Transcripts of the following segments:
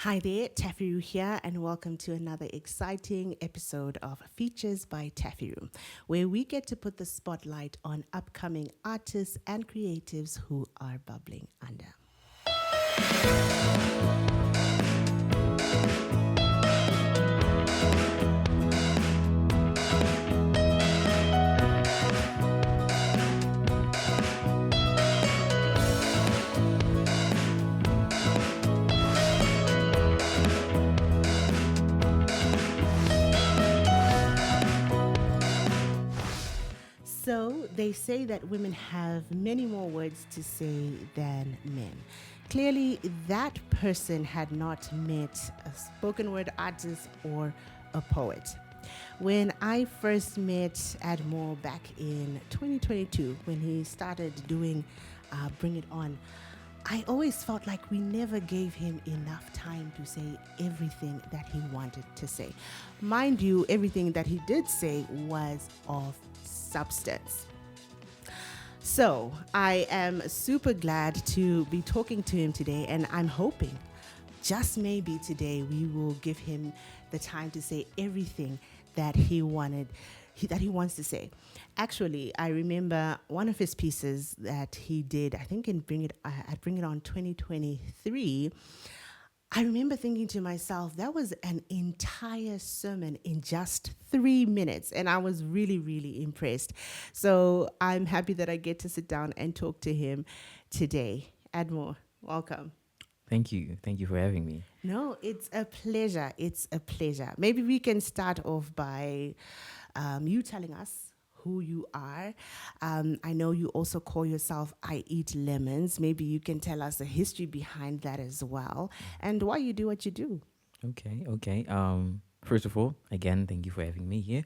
Hi there, TaffyRue here, and welcome to another exciting episode of Features by TaffyRue, where we get to put the spotlight on upcoming artists and creatives who are bubbling under. So they say that women have many more words to say than men. Clearly, that person had not met a spoken word artist or a poet. When I first met Admore back in 2022, when he started doing Bring It On, I always felt like we never gave him enough time to say everything that he wanted to say. Mind you, everything that he did say was of substance. So I am super glad to be talking to him today, and I'm hoping just maybe today we will give him the time to say everything that he wants to say. Actually, I remember one of his pieces that he did, I think in Bring It On 2023. I remember thinking to myself, that was an entire sermon in just 3 minutes. And I was really, really impressed. So I'm happy that I get to sit down and talk to him today. Admore, welcome. Thank you. Thank you for having me. No, it's a pleasure. It's a pleasure. Maybe we can start off by you telling us who you are. I know you also call yourself I Eat Lemons. Maybe you can tell us the history behind that as well and why you do what you do. Okay. First of all, again, thank you for having me here.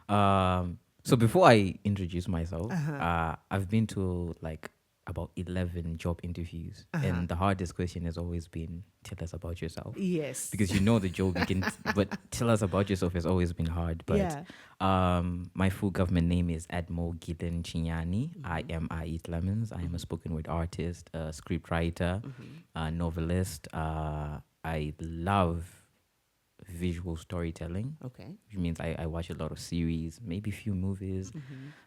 So before I introduce myself, I've been to like about 11 job interviews, and the hardest question has always been, tell us about yourself. Yes. Because you know the job, you can, but tell us about yourself has always been hard. But my full government name is Admore Gillian Chinyani. I Eat Lemons. I am a spoken word artist, a script writer, a novelist. I love visual storytelling. Okay. Which means I watch a lot of series, maybe a few movies.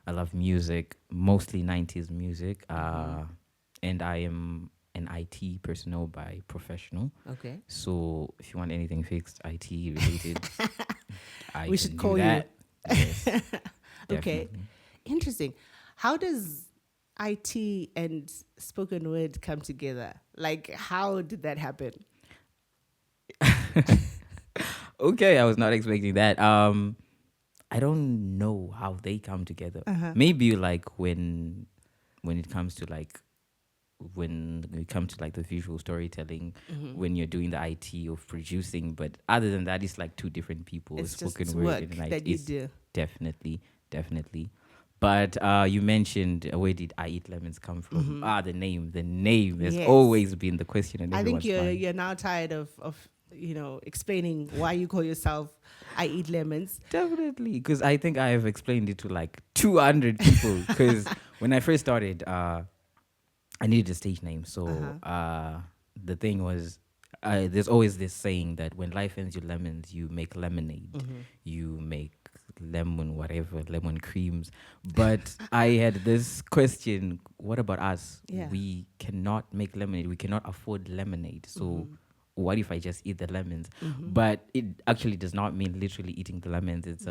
I love music, mostly 90s music. And I am an IT personnel by professional. Okay. So if you want anything fixed, IT related, We should call you. Yes, Okay. definitely. Interesting. How does IT and spoken word come together? Like, how did that happen? Okay, I was not expecting that. I don't know how they come together. Maybe like when it comes to like when it comes to like the visual storytelling, when you're doing the IT of producing, but other than that, it's like two different people. It's just Spoken work word and IT that you is do. definitely. But you mentioned where did I Eat Lemons come from? The name has Yes. always been the question in I think everyone's mind. you're now tired of explaining why you call yourself I Eat Lemons. Definitely, because I think I have explained it to like 200 people. Because when I first started, I needed a stage name. So the thing was, there's always this saying that when life ends you lemons, you make lemonade. You make lemon creams. But I had this question, what about us? Yeah. We cannot make lemonade. We cannot afford lemonade. So what if I just eat the lemons? But it actually does not mean literally eating the lemons. It's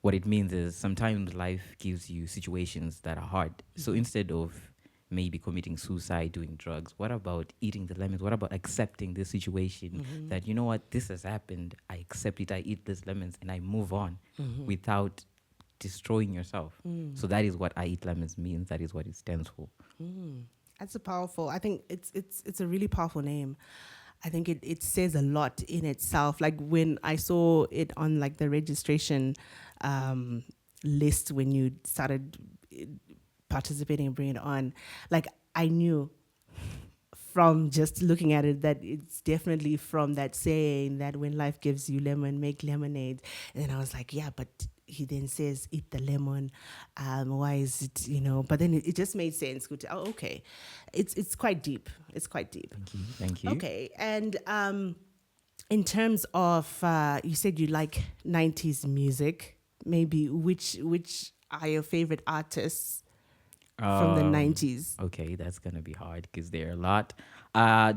what it means is sometimes life gives you situations that are hard. So instead of maybe committing suicide, doing drugs, what about eating the lemons? What about accepting this situation that, you know what, this has happened. I accept it. I eat these lemons and I move on without destroying yourself. So that is what I Eat Lemons means. That is what it stands for. That's a powerful. I think it's a really powerful name. I think it says a lot in itself. Like when I saw it on like the registration list when you started participating and bringing it on, like I knew from just looking at it that it's definitely from that saying that when life gives you lemon, make lemonade. And then I was like, yeah, but he then says, eat the lemon. Why is it, But then it just made sense. Okay. It's quite deep. It's quite deep. Thank you. Okay. And In terms of, you said you like 90s music. Maybe which are your favorite artists from the 90s? Okay, that's gonna be hard because there are a lot.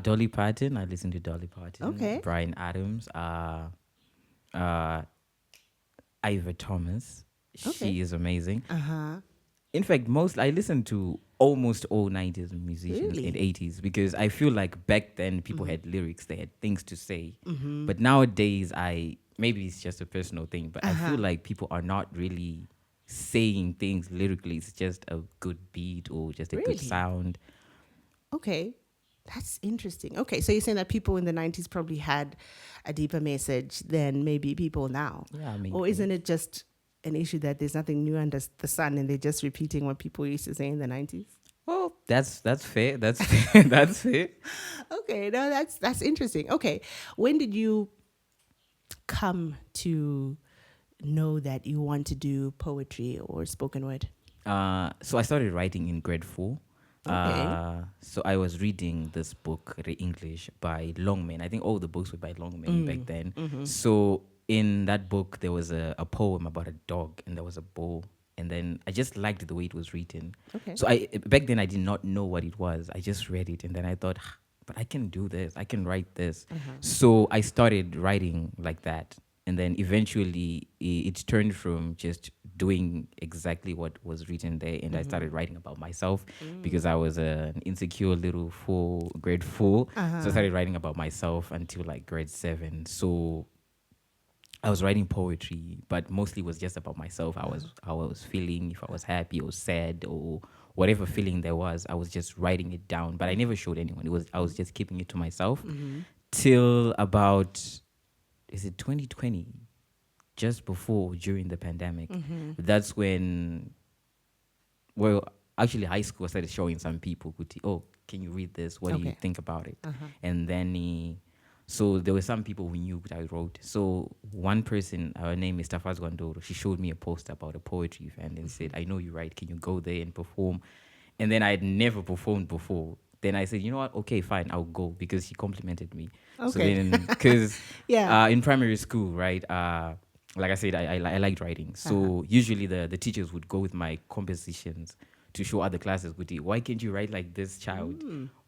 Dolly Parton. I listen to Dolly Parton. Okay. Brian Adams. Uh, Ivor Thomas. Okay. She is amazing. Uh-huh. In fact, I listen to almost all 90s musicians and Really? 80s because I feel like back then people had lyrics, they had things to say. Mm-hmm. But nowadays, maybe it's just a personal thing, but I Uh-huh. feel like people are not really saying things lyrically. It's just a good beat or just a Really? good sound. Okay. That's interesting. Okay, so you're saying that people in the 90s probably had a deeper message than maybe people now. Yeah, I mean, Or isn't it just an issue that there's nothing new under the sun and they're just repeating what people used to say in the 90s? well, that's fair. That's fair. That's fair. Okay, no, that's interesting. Okay, when did you come to know that you want to do poetry or spoken word? So I started writing in grade 4. Okay. So I was reading this book, The English, by Longman. I think all the books were by Longman back then. Mm-hmm. So in that book, there was a poem about a dog and there was a bull. And then I just liked the way it was written. Okay. So back then I did not know what it was. I just read it and then I thought, but I can do this. I can write this. So I started writing like that. And then eventually it turned from just doing exactly what was written there. And I started writing about myself because I was an insecure little fool, grade 4. So I started writing about myself until like grade 7. So I was writing poetry, but mostly was just about myself. I was feeling, if I was happy or sad or whatever feeling there was, I was just writing it down. But I never showed anyone. I was just keeping it to myself till about, is it 2020? Just before, during the pandemic. That's when, well, actually high school I started showing some people, oh, can you read this? What do you Okay. think about it? And then so there were some people who knew what I wrote. So one person, her name is TaffyRue, she showed me a post about a poetry event and said, I know you write, can you go there and perform? And then I had never performed before. Then I said, you know what? Okay, fine, I'll go, because she complimented me. So Okay. then, because Yeah. in primary school, right, like I said, I liked writing. So usually the teachers would go with my compositions to show other classes, why can't you write like this child?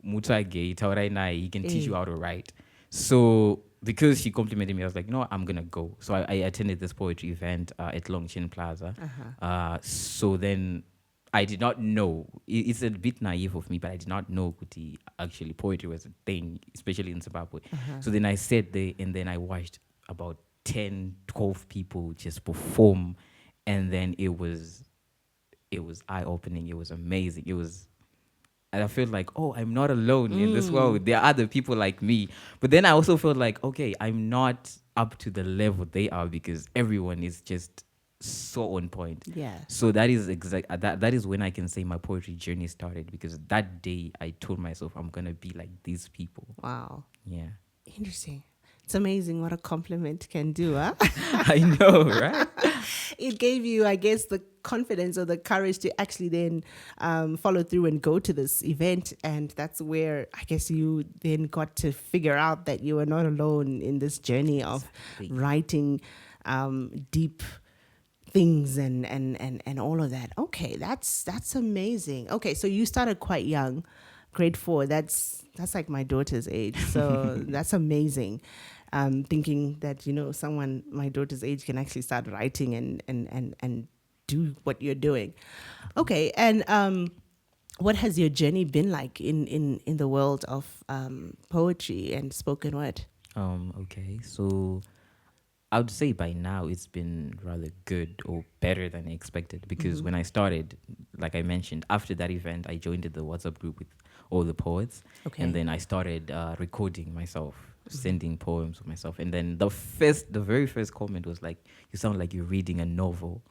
Mutage, taurai nai, he can teach you how to write. So because she complimented me, I was like, no, I'm going to go. So I attended this poetry event at Longshin Plaza. So then I did not know. It's a bit naive of me, but I did not know Kuti actually poetry was a thing, especially in Zimbabwe. So then I sat there and then I watched about 10, 12 people just perform. And then it was eye-opening. It was amazing. And I felt like, oh, I'm not alone in this world. There are other people like me. But then I also felt like, okay, I'm not up to the level they are, because everyone is just so on point. Yeah. So that is that is when I can say my poetry journey started, because that day I told myself I'm gonna be like these people. Wow. Yeah. Interesting. It's amazing what a compliment can do, huh? I know, right? It gave you, I guess, the confidence or the courage to actually then follow through and go to this event. And that's where I guess you then got to figure out that you were not alone in this journey of writing deep things and all of that. Okay, that's amazing. Okay, so you started quite young, grade 4. That's like my daughter's age. So that's amazing. Thinking that, someone my daughter's age can actually start writing and do what you're doing. Okay, and what has your journey been like in the world of poetry and spoken word? Okay, so I would say by now it's been rather good, or better than expected, because when I started, like I mentioned, after that event, I joined the WhatsApp group with all the poets. Okay. And then I started recording myself, sending poems of myself. And then the very first comment was like, you sound like you're reading a novel.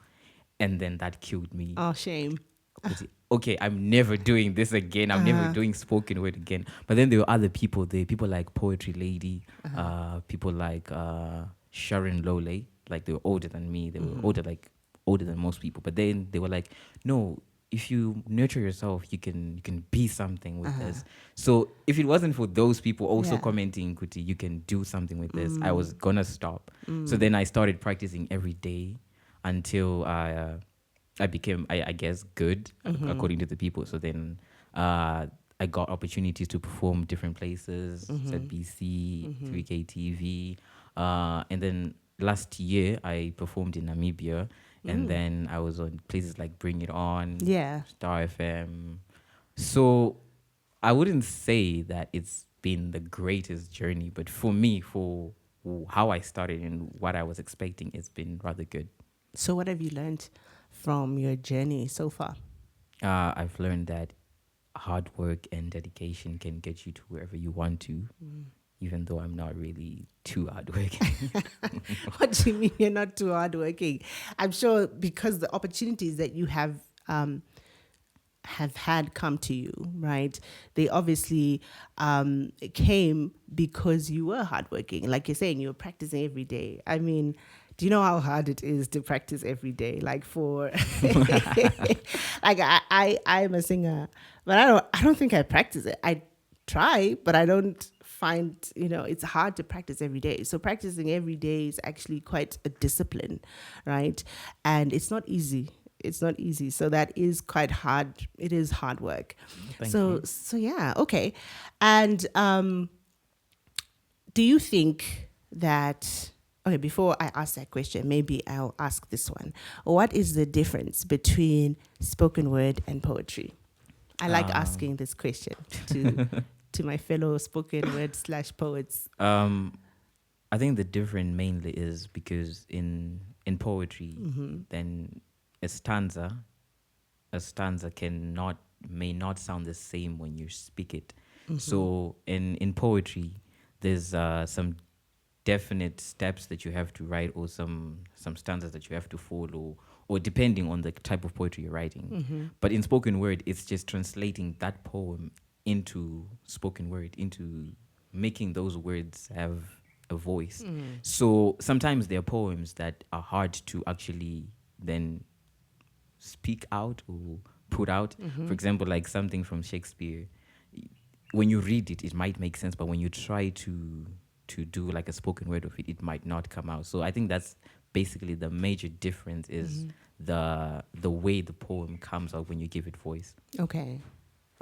And then that killed me. Oh, shame. Okay, I'm never doing this again. I'm never doing spoken word again. But then there were other people there, people like Poetry Lady, people like Sharon Lole. Like, they were older than me. They were older than most people. But then they were like, no, if you nurture yourself, you can be something with this. So if it wasn't for those people also Yeah. commenting, Kuti, you can do something with this, I was gonna stop. So then I started practicing every day until I became, I guess, good according to the people. So then I got opportunities to perform different places, ZBC, 3KTV, and then last year I performed in Namibia, and then I was on places like Bring It On, Yeah. Star FM. So I wouldn't say that it's been the greatest journey, but for me, for how I started and what I was expecting, it's been rather good. So what have you learned from your journey so far? I've learned that hard work and dedication can get you to wherever you want to, even though I'm not really too hardworking. What do you mean you're not too hardworking? I'm sure because the opportunities that you have had come to you, right? They obviously came because you were hardworking. Like you're saying, you were practicing every day. I mean, do you know how hard it is to practice every day? Like for, like I'm a singer, but I don't think I practice it. I try, but I don't find, it's hard to practice every day. So practicing every day is actually quite a discipline, right? And it's not easy. It's not easy. So that is quite hard. It is hard work. Thank So you. so yeah, okay. And do you think that, okay, before I ask that question, maybe I'll ask this one. What is the difference between spoken word and poetry? I like asking this question to to my fellow spoken word / poets. I think the difference mainly is because in poetry, then a stanza may not sound the same when you speak it. So in poetry, there's some definite steps that you have to write, or some stanzas that you have to follow, or depending on the type of poetry you're writing. But in spoken word, it's just translating that poem into spoken word, into making those words have a voice. So sometimes there are poems that are hard to actually then speak out or put out. For example, like something from Shakespeare, when you read it, it might make sense, but when you try to do like a spoken word of it, it might not come out. So I think that's basically the major difference is the way the poem comes out when you give it voice. Okay.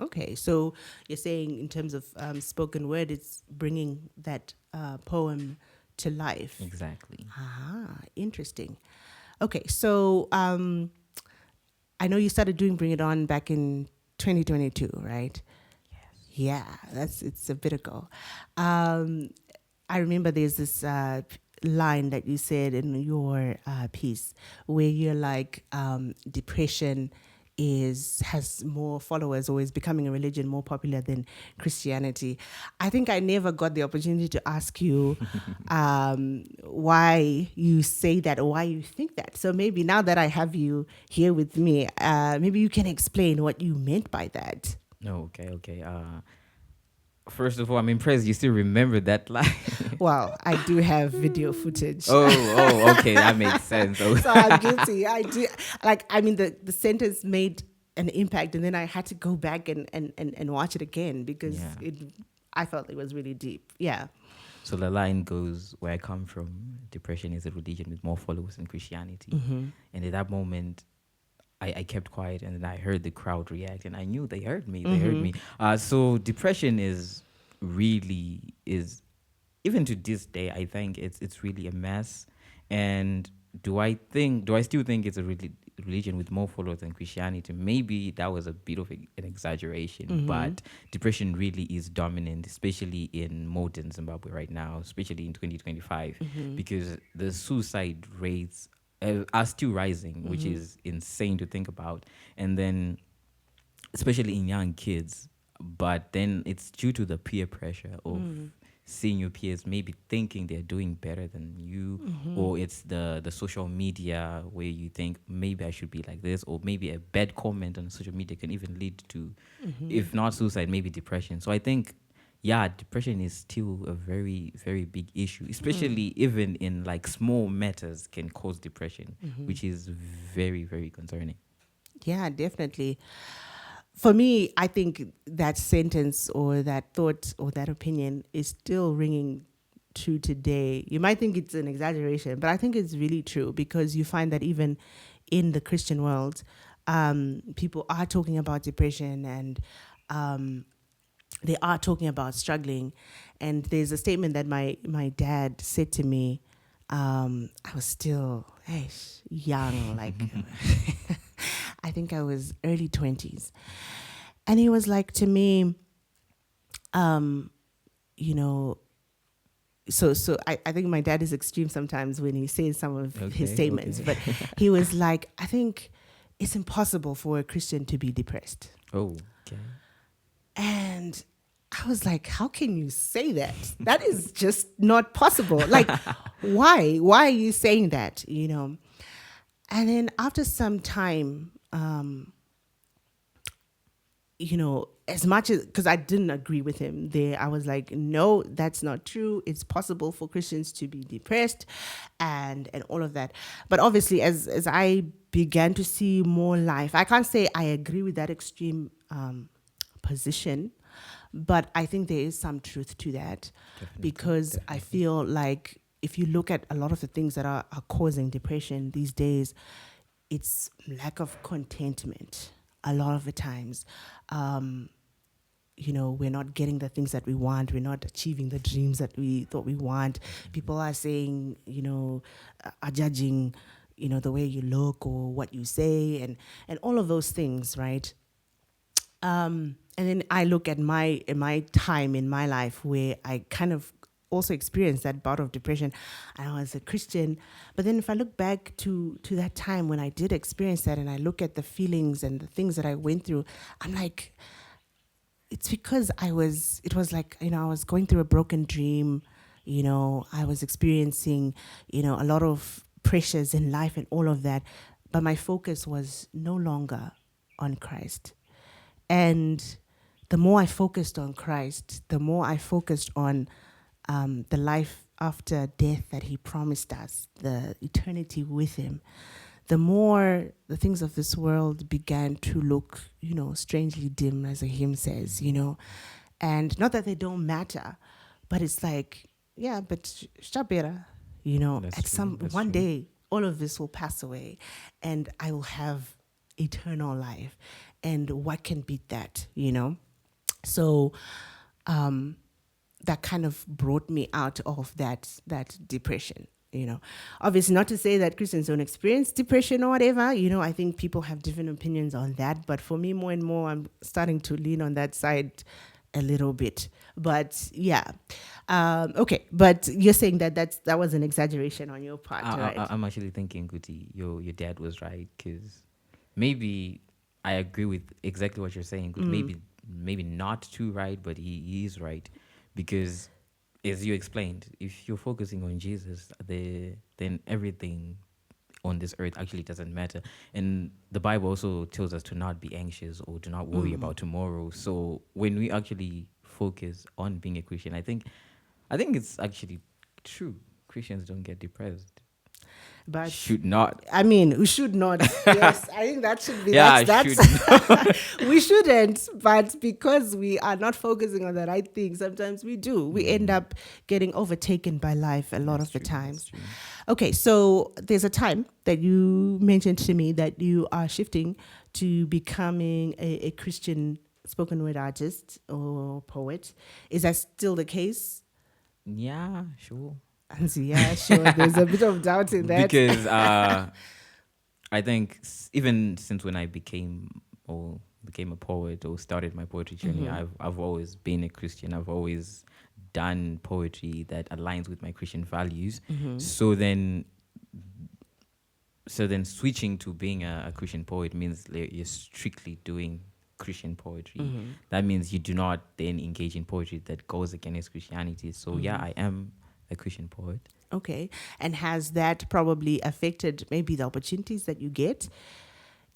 Okay. So you're saying in terms of spoken word, it's bringing that poem to life. Exactly. Ah, interesting. Okay. So I know you started doing Bring It On back in 2022, right? Yeah, it's a bit ago. I remember there's this line that you said in your piece where you're like, depression has more followers, or is becoming a religion more popular than Christianity. I think I never got the opportunity to ask you why you say that or why you think that. So maybe now that I have you here with me, maybe you can explain what you meant by that. No, okay. First of all, I'm impressed you still remember that line. Well, I do have video footage. Okay, that makes sense. Oh. So I'm guilty. I do. Like, I mean, the sentence made an impact, and then I had to go back and watch it again because Yeah. I felt it was really deep. Yeah. So the line goes, where I come from, depression is a religion with more followers than Christianity. And at that moment, I kept quiet, and then I heard the crowd react, and I knew they heard me. They heard me. So depression is even to this day, I think it's really a mess. And do I still think it's a religion with more followers than Christianity? Maybe that was a bit of an exaggeration, but depression really is dominant, especially in modern Zimbabwe right now, especially in 2025, because the suicide rates are still rising, which is insane to think about. And then, especially in young kids, but then it's due to the peer pressure of seeing your peers maybe thinking they're doing better than you, or it's the social media where you think maybe I should be like this, or maybe a bad comment on social media can even lead to, if not suicide, maybe depression. So I think, yeah, depression is still a very, very big issue, especially even in like small matters can cause depression, which is very, very concerning. Yeah, definitely. For me, I think that sentence or that thought or that opinion is still ringing true today. You might think it's an exaggeration, but I think it's really true because you find that even in the Christian world, people are talking about depression and they are talking about struggling. And there's a statement that my dad said to me. I was still young, like I think I was early 20s. And he was like to me, you know, I think my dad is extreme sometimes when he says some of his statements, but he was like, I think it's impossible for a Christian to be depressed. Oh, okay. And I was like, how can you say that? That is just not possible. Like, why? Why are you saying that? You know? And then after some time, you know, as much as, because I didn't agree with him there, I was like, no, that's not true. It's possible for Christians to be depressed and all of that. But obviously, as I began to see more life, I can't say I agree with that extreme position, but I think there is some truth to that. Because I feel like if you look at a lot of the things that are causing depression these days, it's lack of contentment a lot of the times. You know, we're not getting the things that we want. We're not achieving the dreams that we thought we want. People are saying, you know, are judging, you know, the way you look or what you say and all of those things, right? And then I look at my time in my life where I kind of also experienced that bout of depression. I was a Christian, but then if I look back to that time when I did experience that, and I look at the feelings and the things that I went through, I'm like, it's because it was like, you know, I was going through a broken dream. You know, I was experiencing, you know, a lot of pressures in life and all of that, but my focus was no longer on Christ. And the more I focused on Christ, the more I focused on the life after death that he promised us, the eternity with him, the more the things of this world began to look, you know, strangely dim, as a hymn says, you know. And not that they don't matter, but it's like, yeah, but Shabira, you know, That's one true. day, all of this will pass away and I will have eternal life. And what can beat that, you know? So that kind of brought me out of that depression, you know. Obviously, not to say that Christians don't experience depression or whatever, you know. I think people have different opinions on that, but for me, more and more, I'm starting to lean on that side a little bit. But yeah, okay. But you're saying that was an exaggeration on your part, right? I'm actually thinking, Guti, your dad was right, because maybe I agree with exactly what you're saying. Maybe not too right, but he is right, because as you explained, if you're focusing on Jesus, then everything on this earth actually doesn't matter. And the Bible also tells us to not be anxious or do not worry about tomorrow. So when we actually focus on being a Christian, I think it's actually true. Christians don't get depressed. But Should not. I mean, we should not. Yes, I think that should be. Yeah, That's we shouldn't. But because we are not focusing on the right thing, sometimes we do. We end up getting overtaken by life a lot of the times. Okay, so there's a time that you mentioned to me that you are shifting to becoming a Christian spoken word artist or poet. Is that still the case? Yeah, sure. Yeah, sure. There's a bit of doubt in that. Because I think even since when I became a poet or started my poetry journey, I've always been a Christian. I've always done poetry that aligns with my Christian values. So then switching to being a Christian poet means you're strictly doing Christian poetry. That means you do not then engage in poetry that goes against Christianity. So yeah, I am a Christian poet. Okay. And has that probably affected maybe the opportunities that you get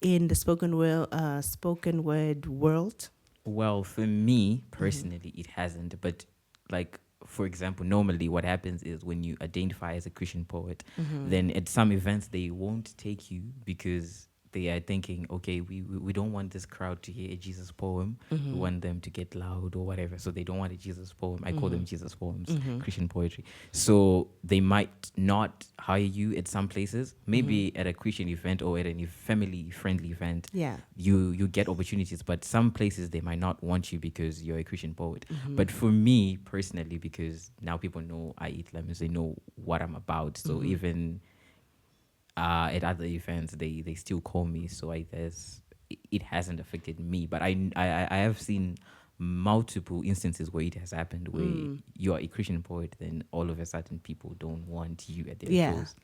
in the spoken word world? Well, for me personally, it hasn't. But like, for example, normally what happens is when you identify as a Christian poet, then at some events they won't take you because they are thinking, okay, we don't want this crowd to hear a Jesus poem. We want them to get loud or whatever. So they don't want a Jesus poem. I call them Jesus poems, Christian poetry. So they might not hire you at some places. Maybe at a Christian event or at a family-friendly event, Yeah. you get opportunities. But some places they might not want you because you're a Christian poet. But for me personally, because now people know I eat lemons, they know what I'm about. So even at other events they still call me, so I guess it hasn't affected me, but I have seen multiple instances where it has happened where you are a Christian poet, then all of a sudden people don't want you at their Yeah. shows.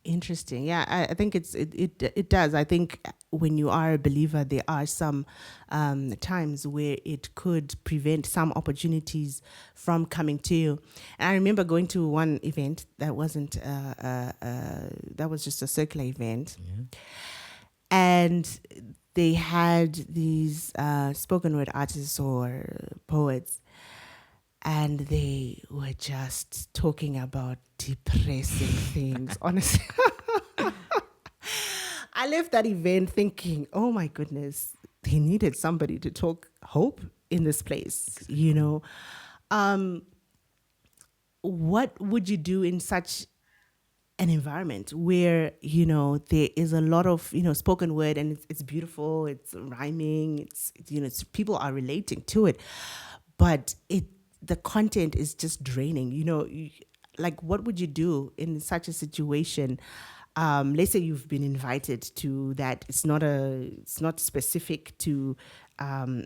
Interesting. Yeah, I think it does. I think when you are a believer, there are some times where it could prevent some opportunities from coming to you. And I remember going to one event that wasn't that was just a circular event, and they had these spoken word artists or poets, and they were just talking about depressing things. Honestly, I left that event thinking, oh my goodness, they needed somebody to talk hope in this place, you know. What would you do in such an environment where, you know, there is a lot of, you know, spoken word, and it's beautiful, it's rhyming, you know, people are relating to it, but the content is just draining, you know. Like, what would you do in such a situation? Let's say you've been invited to that. It's not specific to,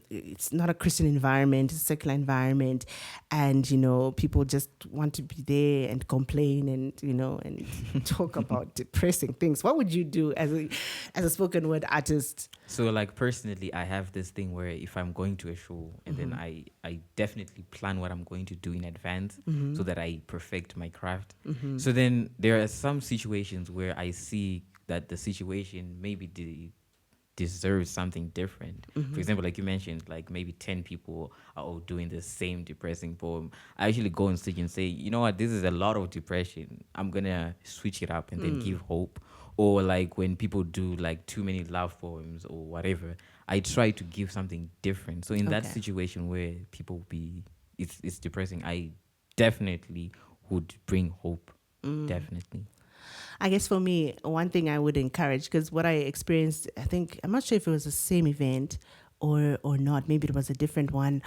it's not a Christian environment, it's a secular environment, and you know, people just want to be there and complain and, you know, and talk about depressing things. What would you do as a spoken word artist? So like personally, I have this thing where if I'm going to a show and then I definitely plan what I'm going to do in advance so that I perfect my craft. So then there are some situations where I see that the situation maybe deserves something different. For example, like you mentioned, like maybe 10 people are all doing the same depressing poem. I actually go on stage and say, you know what, this is a lot of depression. I'm gonna switch it up and then give hope. Or like when people do like too many love poems or whatever, I try to give something different. So in that Okay. situation where people it's depressing, I definitely would bring hope. Definitely. I guess for me, one thing I would encourage, because what I experienced, I think, I'm not sure if it was the same event or not. Maybe it was a different one.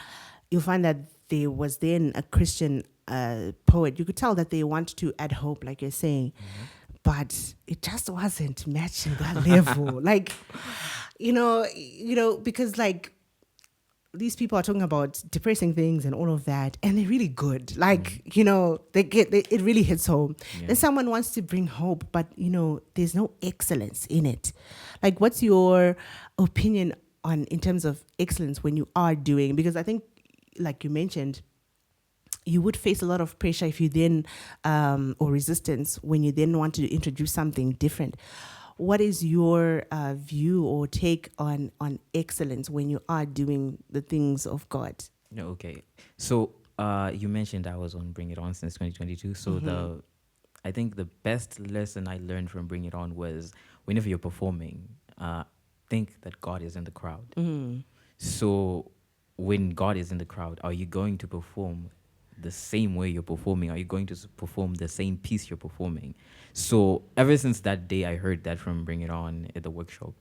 You'll find that there was then a Christian poet. You could tell that they wanted to add hope, like you're saying, but it just wasn't matching that level. Like, because like these people are talking about depressing things and all of that, and they're really good. Like, you know, it really hits home. Yeah. Then someone wants to bring hope, but you know, there's no excellence in it. Like, what's your opinion on in terms of excellence when you are doing? Because I think, like you mentioned, you would face a lot of pressure if you then, or resistance when you then want to introduce something different. What is your view or take on excellence when you are doing the things of God? No, okay. So you mentioned I was on Bring It On since 2022. So I think the best lesson I learned from Bring It On was whenever you're performing, think that God is in the crowd. So when God is in the crowd, are you going to perform the same way you're performing? Are you going to perform the same piece you're performing? So ever since that day I heard that from Bring It On at the workshop,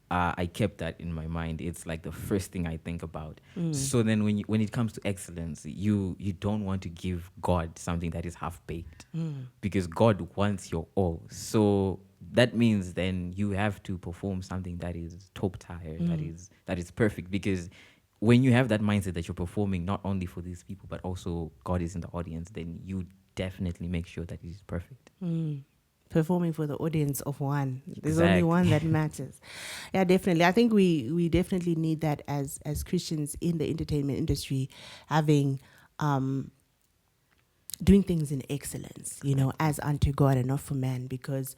I kept that in my mind. It's like the first thing I think about. So then when it comes to excellence, you don't want to give God something that is half baked, because God wants your all. So that means then you have to perform something that is top tier, that is perfect, because when you have that mindset that you're performing not only for these people but also God is in the audience, then you definitely make sure that it is perfect. Performing for the audience of one. There's Exactly. only one that matters. Yeah, definitely. I think we definitely need that as Christians in the entertainment industry, having doing things in excellence, you know, as unto God and not for man. Because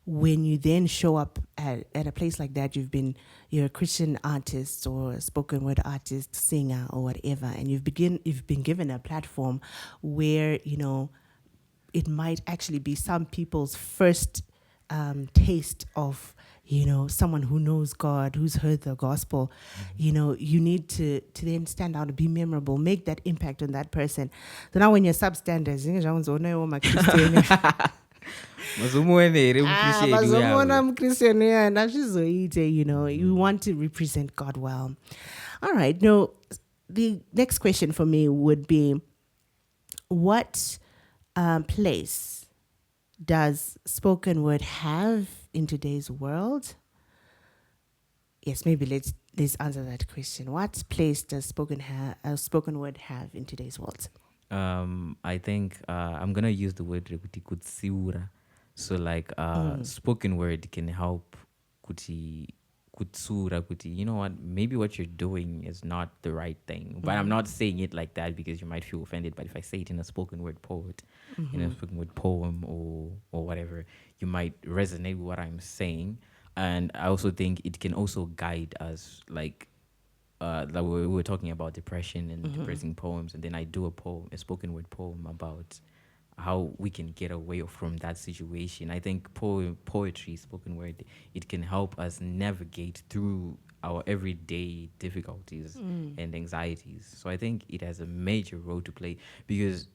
when you then show up at a place like that, you're a Christian artist or a spoken word artist, singer or whatever, and you've been given a platform where, you know, it might actually be some people's first taste of, someone who knows God, who's heard the gospel. You need to then stand out, be memorable, make that impact on that person. So now when you're substandard, bazomona mukristian uya ndazvizoite, you want to represent God well. All right. Now, the next question for me would be, what place does spoken word have in today's world? Yes, maybe let's answer that question. What place does spoken word have in today's world? I think I'm gonna use the word kuti kutsiura. So like spoken word can help kuti kutsura kuti, you know what, maybe what you're doing is not the right thing. But I'm not saying it like that because you might feel offended. But if I say it in a spoken word in a spoken word poem or whatever, you might resonate with what I'm saying. And I also think it can also guide us, like we were talking about depression and depressing poems, and then I do a spoken word poem about how we can get away from that situation. I think poetry, spoken word, it can help us navigate through our everyday difficulties and anxieties. So I think it has a major role to play, because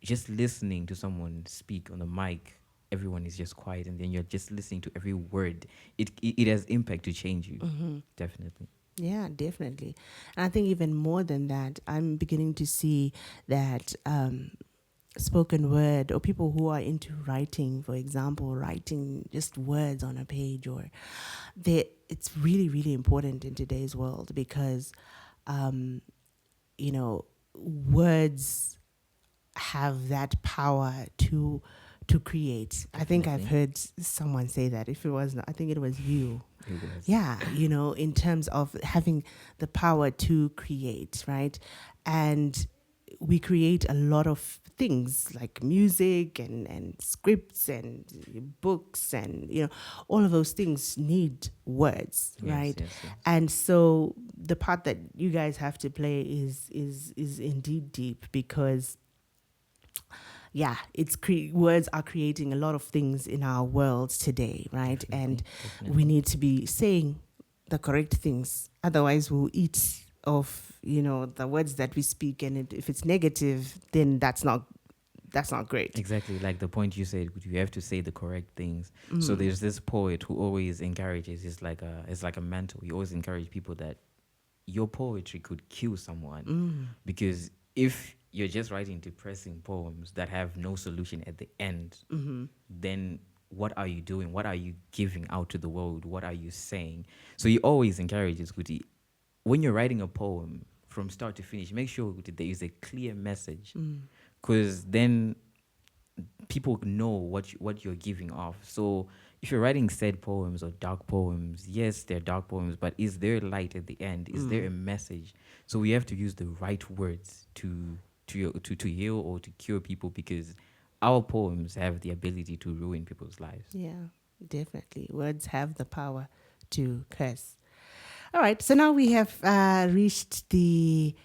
just listening to someone speak on the mic, everyone is just quiet, and then you're just listening to every word. It has impact to change you, definitely. Yeah, definitely. And I think even more than that, I'm beginning to see that spoken word, or people who are into writing, for example, writing just words on a page, it's really, really important in today's world, because, words have that power to create. Definitely. I think I've heard someone say that. If it was not, I think it was you. It was. Yeah, in terms of having the power to create, right? And we create a lot of things like music and scripts and books, and all of those things need words, right? Yes. And so the part that you guys have to play is indeed deep, because words are creating a lot of things in our world today, right? Definitely. We need to be saying the correct things. Otherwise, we'll eat of, the words that we speak. And if it's negative, then that's not great. Exactly, like the point you said, you have to say the correct things. So there's this poet who always encourages, it's like a mentor. He always encourages people that your poetry could kill someone, because if you're just writing depressing poems that have no solution at the end, then what are you doing? What are you giving out to the world? What are you saying? So he always encourages, Kuti, when you're writing a poem from start to finish, make sure there is a clear message, because then people know what you're giving off. So if you're writing sad poems or dark poems, yes, they're dark poems, but is there light at the end? Is there a message? So we have to use the right words to heal or to cure people, because our poems have the ability to ruin people's lives. Yeah, definitely. Words have the power to curse. All right, so now we have reached the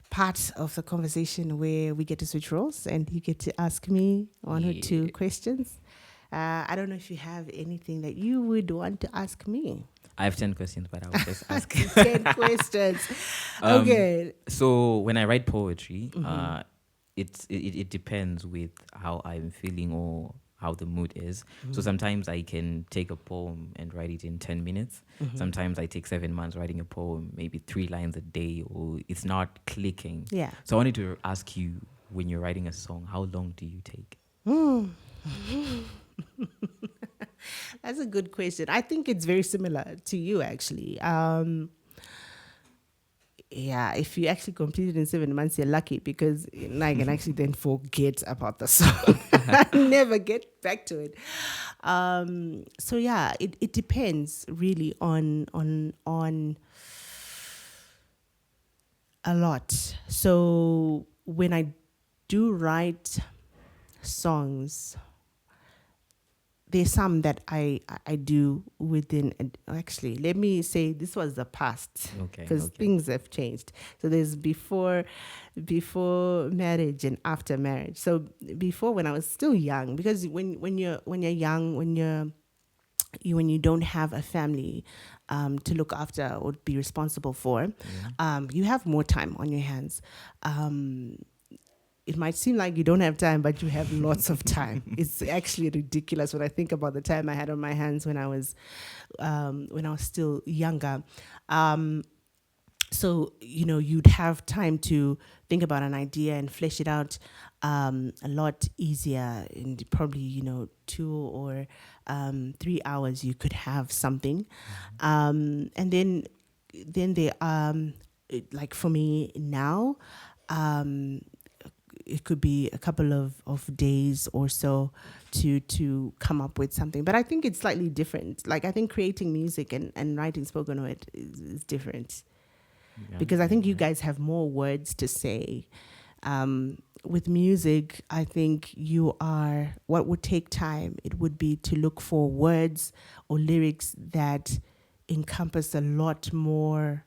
part of the conversation where we get to switch roles and you get to ask me one or two questions. I don't know if you have anything that you would want to ask me. I have 10 questions, but I'll just ask 10 questions. Okay. So when I write poetry, it depends with how I'm feeling or how the mood is. So sometimes I can take a poem and write it in 10 minutes. Sometimes I take 7 months writing a poem, maybe 3 lines a day, or it's not clicking. Yeah. So I wanted to ask you, when you're writing a song, how long do you take? That's a good question. I think it's very similar to you, actually. Yeah, if you actually complete it in 7 months, you're lucky, because I can actually then forget about the song. I never get back to it. So yeah, it depends really on a lot. So when I do write songs, there's some that I do within. Actually, let me say this was the past, Okay. because Okay. things have changed. So there's before marriage and after marriage. So before, when I was still young, because when you're young, when you don't have a family to look after or be responsible for, Yeah. you have more time on your hands. It might seem like you don't have time, but you have lots of time. It's actually ridiculous when I think about the time I had on my hands when I was still younger. So you'd have time to think about an idea and flesh it out a lot easier. In probably 2 or 3 hours, you could have something, and then they like for me now. It could be a couple of days or so to come up with something. But I think it's slightly different. Like, I think creating music and writing spoken word is different, Yeah. because I think you Yeah. guys have more words to say. With music, I think what would take time, it would be to look for words or lyrics that encompass a lot more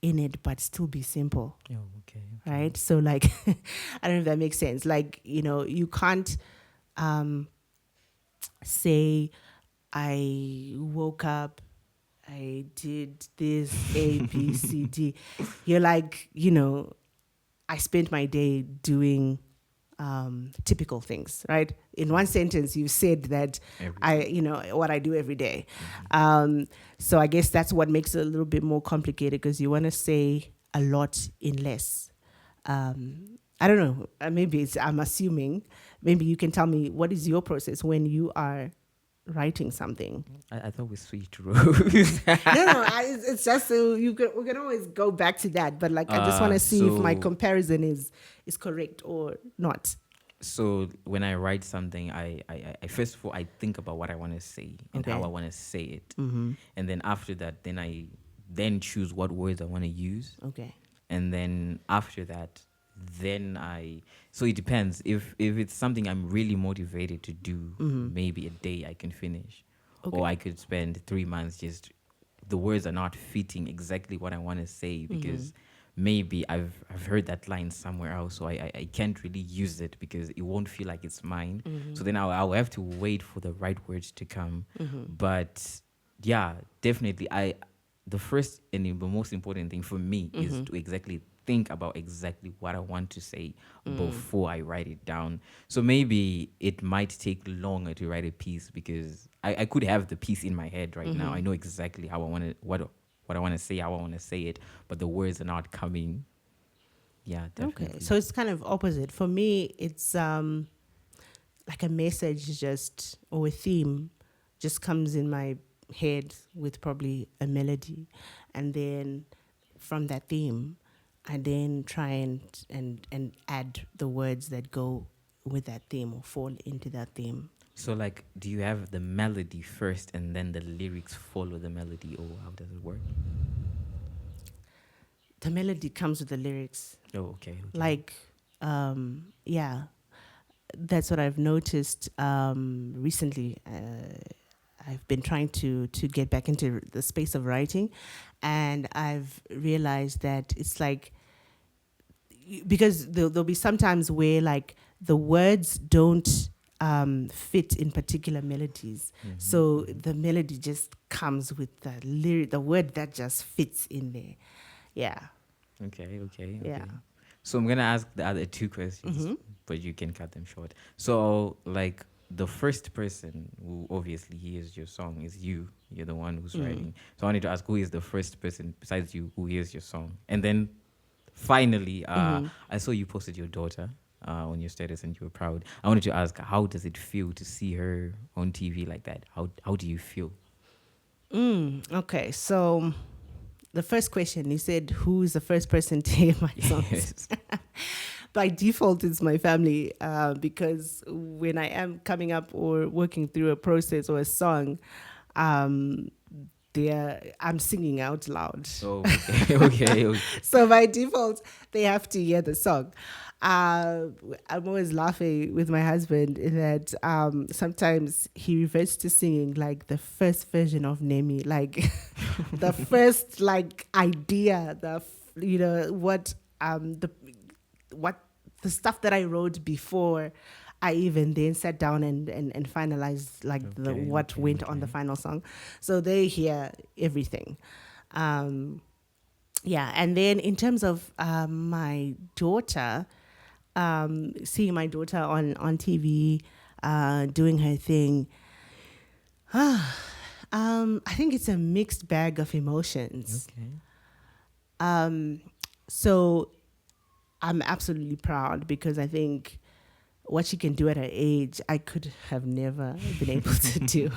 in it, but still be simple. Oh, okay. Right? So, like, I don't know if that makes sense. Like, you can't say, I woke up, I did this, A, B, C, D. You're like, I spent my day doing typical things, right? In one sentence, you said that what I do every day. So I guess that's what makes it a little bit more complicated, because you want to say a lot in less. I don't know. Maybe I'm assuming. Maybe you can tell me, what is your process when you are writing something? I thought we switched roles. No, it's just so we can always go back to that. But like, I just want to see if my comparison is correct or not. So when I write something, I first of all, I think about what I want to say and how I want to say it. And then after that, then I choose what words I want to use. Okay. And then after that, so it depends. If it's something I'm really motivated to do, maybe a day I can finish. Okay. Or I could spend 3 months just, the words are not fitting exactly what I want to say, because maybe I've heard that line somewhere else, so I can't really use it because it won't feel like it's mine. So then I'll have to wait for the right words to come. But yeah, definitely, the first and the most important thing for me is to exactly think about exactly what I want to say before I write it down. So maybe it might take longer to write a piece, because I could have the piece in my head right now. I know exactly how I want to, what I want to say, how I want to say it, but the words are not coming. Yeah, definitely. Okay, so it's kind of opposite. For me, it's like a message or a theme just comes in my head with probably a melody. And then from that theme, I then try and add the words that go with that theme or fall into that theme. So, like, do you have the melody first and then the lyrics follow the melody, or how does it work? The melody comes with the lyrics. Oh, okay. Like, yeah, that's what I've noticed recently. I've been trying to get back into the space of writing, and I've realized that it's like, because there'll be sometimes where like the words don't fit in particular melodies. So the melody just comes with the word that just fits in there. Yeah. Okay. Yeah. So I'm gonna ask the other two questions, but you can cut them short. So, like, the first person who obviously hears your song is you. You're the one who's writing. So I wanted to ask, who is the first person besides you who hears your song? And then finally, I saw you posted your daughter on your status and you were proud. I wanted to ask, how does it feel to see her on TV like that? How do you feel? Okay, so the first question, you said, who is the first person to hear my songs? Yes. By default, it's my family, because when I am coming up or working through a process or a song, I'm singing out loud. Oh, okay. So by default, they have to hear the song. uh, I'm always laughing with my husband in that sometimes he reverts to singing like the first version of Nemi, like the first like idea, what the stuff that I wrote before I even then sat down and finalized like what went on the final song. So they hear everything. Yeah, and then in terms of my daughter, seeing my daughter on TV, doing her thing, I think it's a mixed bag of emotions. So I'm absolutely proud because I think what she can do at her age, I could have never been able to do.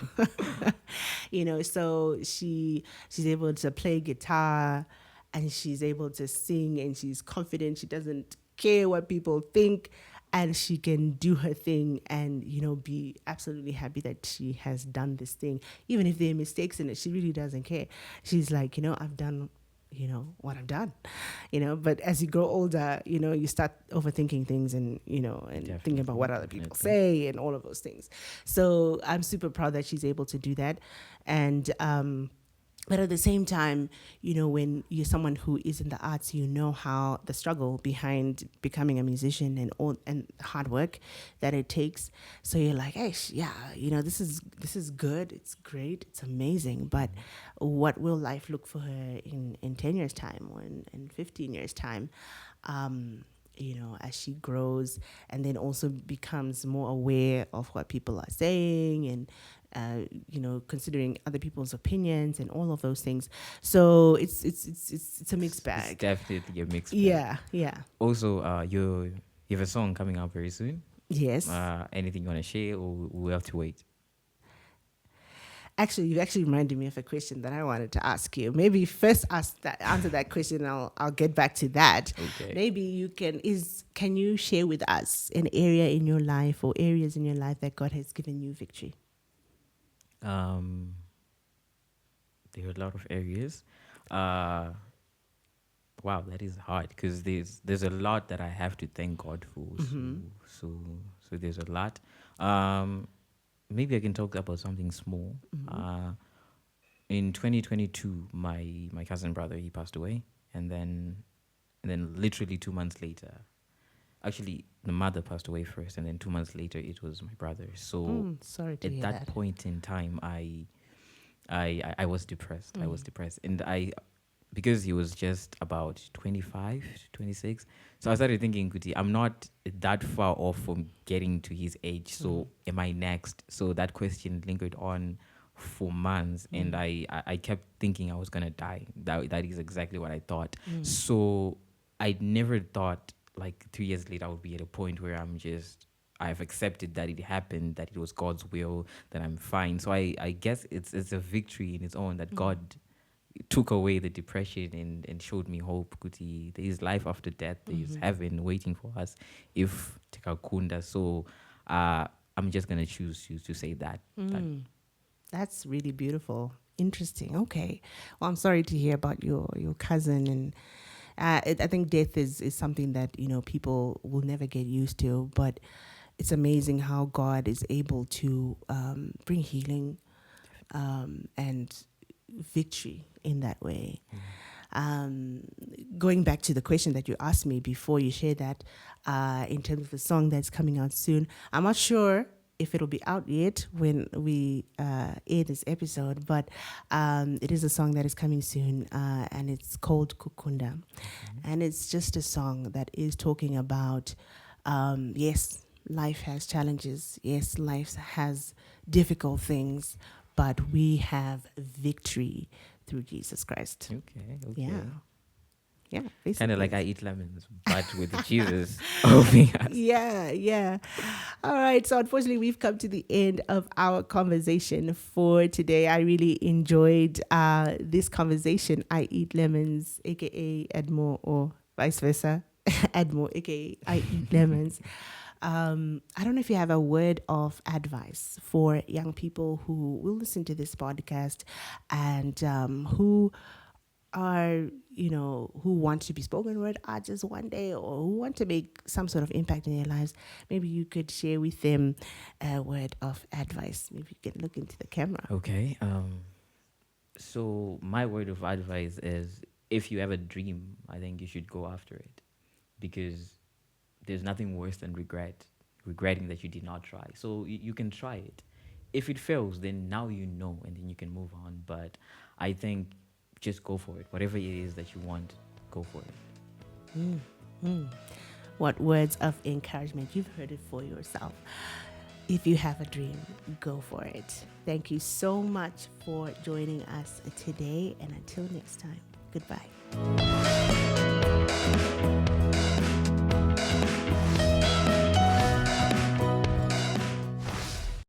So she's able to play guitar and she's able to sing and she's confident. She doesn't care what people think and she can do her thing and, be absolutely happy that she has done this thing. Even if there are mistakes in it, she really doesn't care. She's like, I've done what I've done, but as you grow older, you start overthinking things and, and thinking about what other people say and all of those things. So I'm super proud that she's able to do that. And, but at the same time, when you're someone who is in the arts, how the struggle behind becoming a musician and hard work that it takes. So you're like, hey, this is good. It's great. It's amazing. But what will life look for her in 10 years time or in 15 years time? As she grows and then also becomes more aware of what people are saying and, considering other people's opinions and all of those things. So it's a mixed bag. It's definitely a mixed bag. Yeah. Also, you have a song coming out very soon. Yes. Anything you want to share, or we have to wait? Actually, you actually reminded me of a question that I wanted to ask you. Maybe first answer that question, and I'll get back to that. Okay. Maybe you can you share with us an area in your life or areas in your life that God has given you victory? There are a lot of areas. Wow, that is hard because there's a lot that I have to thank God for. So there's a lot. Maybe I can talk about something small. In 2022, my cousin brother, he passed away, and then literally 2 months later, actually the mother passed away first, and then 2 months later it was my brother. So sorry to at hear that point in time, I was depressed. I was depressed, and because he was just about 25, 26. So I started thinking, Kuti, I'm not that far off from getting to his age. So am I next? So that question lingered on for months, and I kept thinking I was gonna die. That is exactly what I thought. So I never thought like 3 years later I would be at a point where I've accepted that it happened, that it was God's will, that I'm fine. So I guess it's a victory in its own that God took away the depression and showed me hope. Kuti, there is life after death. There is heaven waiting for us if Kukunda. So I'm just gonna choose to say that. That's really beautiful. Interesting. Okay. Well, I'm sorry to hear about your cousin, and I think death is something that people will never get used to. But it's amazing how God is able to bring healing and victory in that way. Going back to the question that you asked me before you shared that, in terms of the song that's coming out soon, I'm not sure if it'll be out yet when we air this episode, but it is a song that is coming soon, and it's called Kukunda. And it's just a song that is talking about, yes, life has challenges. Yes, life has difficult things, but we have victory through Jesus Christ. Okay. Yeah. Kind of like I eat lemons, but with Jesus helping us. Yeah. All right. So unfortunately, we've come to the end of our conversation for today. I really enjoyed this conversation. I eat lemons, aka Admore, or vice versa. Admore, aka I eat lemons. I don't know if you have a word of advice for young people who will listen to this podcast and who are, who want to be spoken word artists one day, or who want to make some sort of impact in their lives, maybe you could share with them a word of advice. Maybe you can look into the camera. Okay. So my word of advice is, if you have a dream, I think you should go after it, because there's nothing worse than regretting that you did not try. So you can try it. If it fails, then now you know, and then you can move on. But I think just go for it. Whatever it is that you want, go for it. What words of encouragement. You've heard it for yourself. If you have a dream, go for it. Thank you so much for joining us today, and until next time, goodbye.